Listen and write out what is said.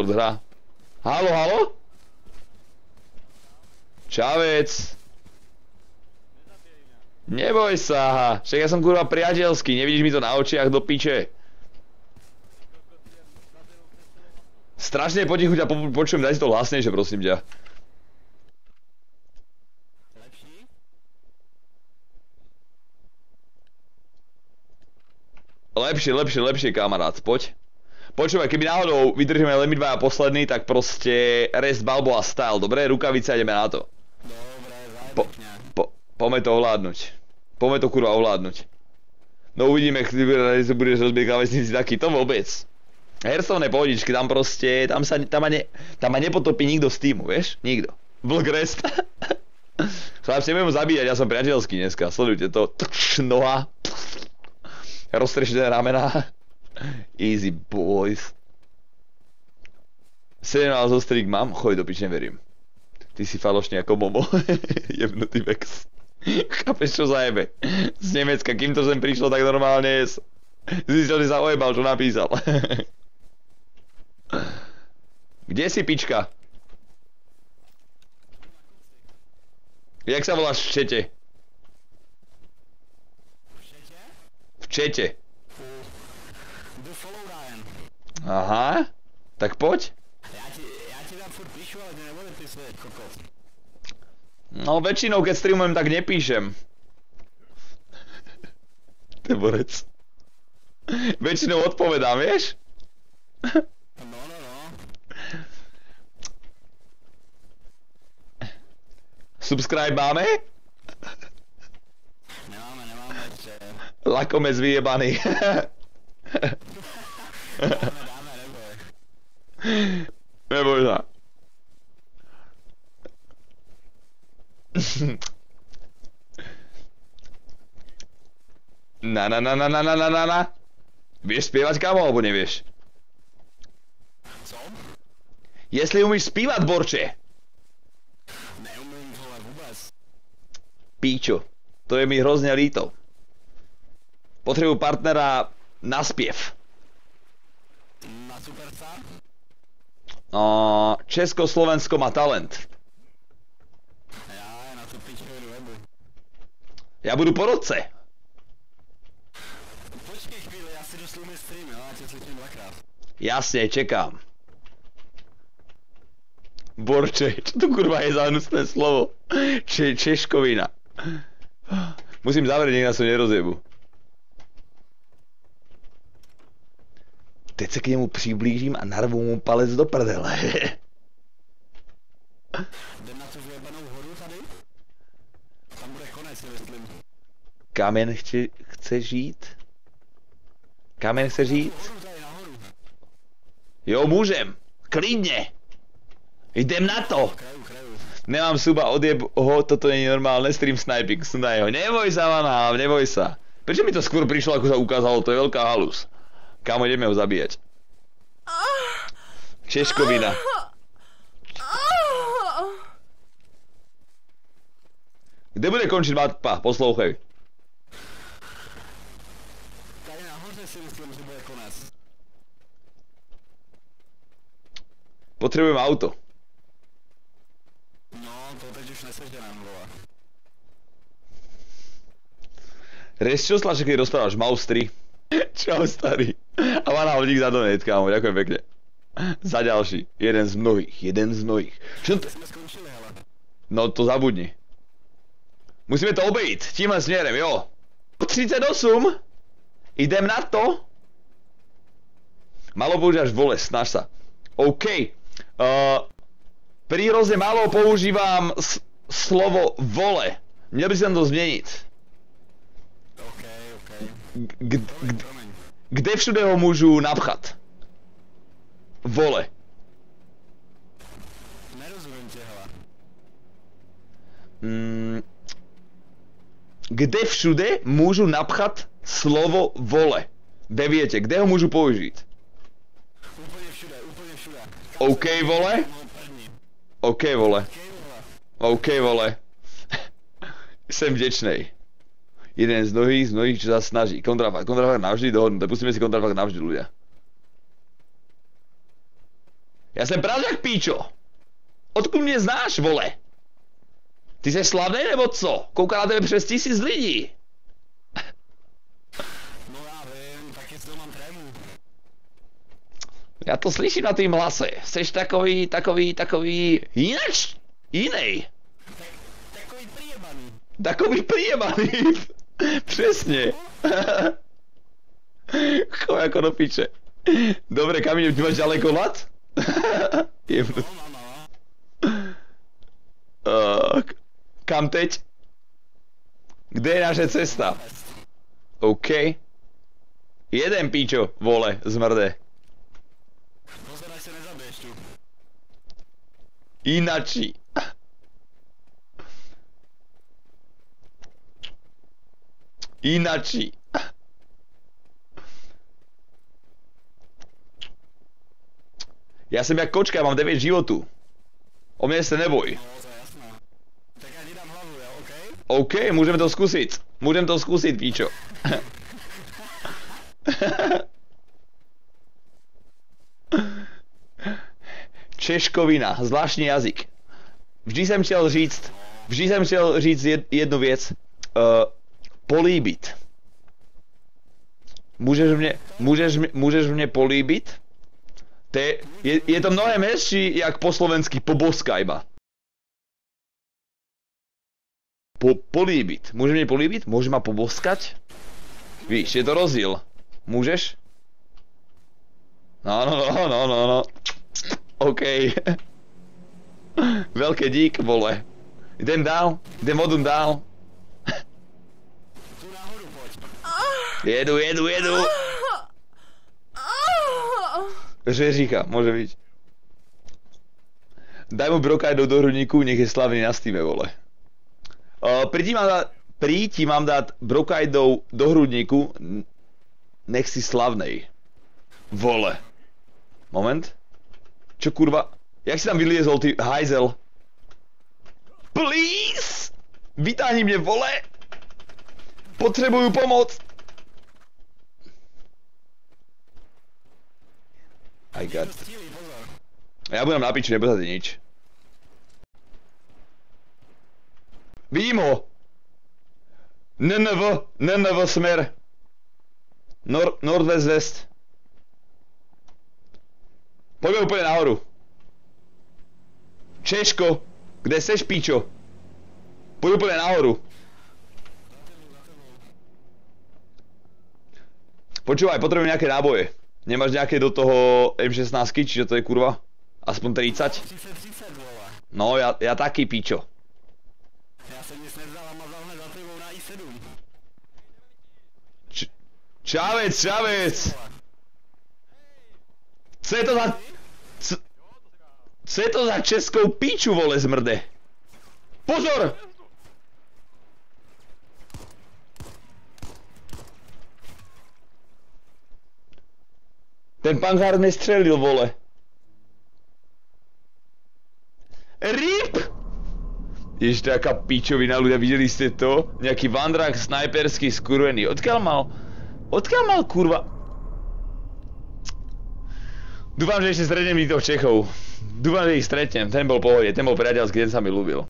Discord hra. Halo, halo? Čavec. Neboj sa, však ja som kurva priateľský, nevidíš mi to na očiach do piče. Strašne potichu ťa počujem, daj si to hlasnejšie, prosím ťa. Lepšie, kamarát, poď. Počúvaj, keby náhodou vydržíme len my dvaja posledný, tak proste rest Balboa style, dobre? Rukavice, ideme na to. Poďme to ovládnuť. Poďme to kurva ovládnuť. No uvidíme, keď budeš rozbieť klávesnici taký, to vôbec. Herstovné pohodičky, tam proste, tam ma nepotopí nikto z týmu, vieš? Nikto. Vlk rest. Chlapci, nebudem zabíjať, ja som priateľský dneska, sledujte to. Noha. Roztrešené ramená. Easy boys. 17 ostrík mám? Choj do pič, neverím. Ty si falošný ako Momo. Jebnutý vex. Chápeš čo zajebe? Z Nemecka, kým to sem prišlo, tak normálne zistil, že sa ojebal, čo napísal. Kde si, pička? Jak sa voláš v čete? V čete? Aha, tak poď. Ja ti dám furt píšu, ale nebudem písať, kokos. No väčšinou, keď streamujem, tak nepíšem. Ty borec. Väčšinou odpovedám, vieš? No. Subscribe máme? Nemáme ešte. Lakomec vyjebaný. Dáme, neboj. Neboj sa. Na. Vieš spievať, kámo, alebo nevieš? Co? Jestli umíš spívať, borče. Neumím tohle vůbec. Píčo, to je mi hrozne líto. Potrebujú partnera na spiev. Na Superstar? Československo má talent. Ja na tú pičovinu webu. Ja budu porodce. Počkej chvíli, ja si doslúme stream, jo? Ja ťa slyším dvakrát. Jasne, čekám. Borče, čo to kurva je za hnusné slovo? Češkovina. Musím zavrieť, nech nás to nerozjebu. Teď se k němu přiblížím a narvu mu palec do prdele. Jdem na tu vyjebanou horu tady? Tam bude konec, si myslím. Kamen chce žít? Kamen chce žít? Horu tady nahoru. Jo, můžem. Klidně. Jdem na to. Kraju. Nemám suba, odjeb ho, toto není normálne stream sniping, snaj ho. Neboj sa, Van, neboj sa. Prečo mi to skôr prišlo, ako sa ukázalo, to je veľká halus. Kámo, ideme ho zabíjať. Češkovina. Kde bude končiť mapa? Poslouchej. Tady nahoře si myslím, že bude konec. Potrebujem auto. No, to teď už nesežděnám, vole. Reš, čo slaš, keď rozprávaš? Mouse 3. Čau, starý. A Vana hodík za donate, kámo, ďakujem pekne. Za ďalší. Jeden z mnohých. Čo to? Jsme skončili, hele. No to zabudni. Musíme to obejít, tímhle směrem, jo. 38. Idem na to. Malo používaš vole, snaž sa. OK. Prírodne málo používam slovo vole. Měl by som to změnit. OK. Promiň. Kde všude ho môžu napchat? Vole. Nerozumím tě, hele. Kde všude môžu napchat slovo vole? Kde viete, kde ho môžu použiť? Úplně všude. OK, vole? OK, vole. OK, vole. Jsem vděčnej. Jeden z mnohých, čo sa snaží. Kontrafakt navždy dohodnuté. Pustíme si kontrafakt navždy, ľudia. Ja som Pražák, píčo. Odkud mne znáš, vole? Ty seš slavnej nebo co? Kouká na tebe přes 1000 lidí. No já vím, taky s tou mám trému. Ja to slyším na tým hlase. Seš takový, inač, inej. Takový prijebaný. Takový prijebaný. Přesne. Choj ako do piče. Dobre, Kamil, ty máš ďaleko hlad? No, mám. Kam teď? Kde je naše cesta? OK. Jeden píčo, vole, zmrde. Pozor, až se nezabiješ tu. Inačí. Inačí. Ja som jak kočka, ja mám 9 životu. O mne sa neboj. No, to je jasné. Tak já ti dám hlavu, jo, OK? OK, môžeme to skúsiť. Môžem to skúsiť, píčo. Češkovina, zvláštní jazyk. Vždy jsem chtěl říct jednu věc. Políbit. Můžeš mě políbit? Je to mnohem hezčí, jak po slovensky poboska iba. Políbit. Môžeš mě políbit? Môžeš ma poboskať? Víš, je to rozdíl. Můžeš? No. OK. Veľké dík, vole. Idem dál, idem vodom dál. Tu nahoru pojď. Jedu. Řeříka, môže byť. Daj mu brokajdo do hrudníku, nech je slavný na Steame, vole. Prý ti mám dát brokajdou do hrudníku, nech si slavnej. Vole. Moment. Čo kurva? Jak si tam vyliezol, ty hajzel? Please! Vytáhni mne, vole! Potrebujú pomoc! I got... To stílí, pozor. Ja budem na piču, nebudete nič. Vidím ho! NNV smer. Nordwest. Poďme úplne nahoru. Češko, kde seš, píčo? Poď úplne nahoru. Počúvaj, potrebujem nejaké náboje. Nemáš nejaké do toho M16, čiže to je kurva? Aspoň 30? 30, vole. No, ja taký, píčo. Já jsem nic nevzal a mazal hned za tebou na I7. Čavec! Co je to za... Co je to za českou píču, vole, zmrde? Pozor! Ten panhár nestřelil, vole. RIP! Ježiš, to je jaká píčovina, ľudia, videli ste to? Nejaký vandrák snajperský skurvený. Odkiaľ mal, kurva? Dúfam, že ešte stretnem týchto Čechov. Dúfam, že ich stretnem. Ten bol v pohode, ten bol priateľský, ten sa mi ľúbil.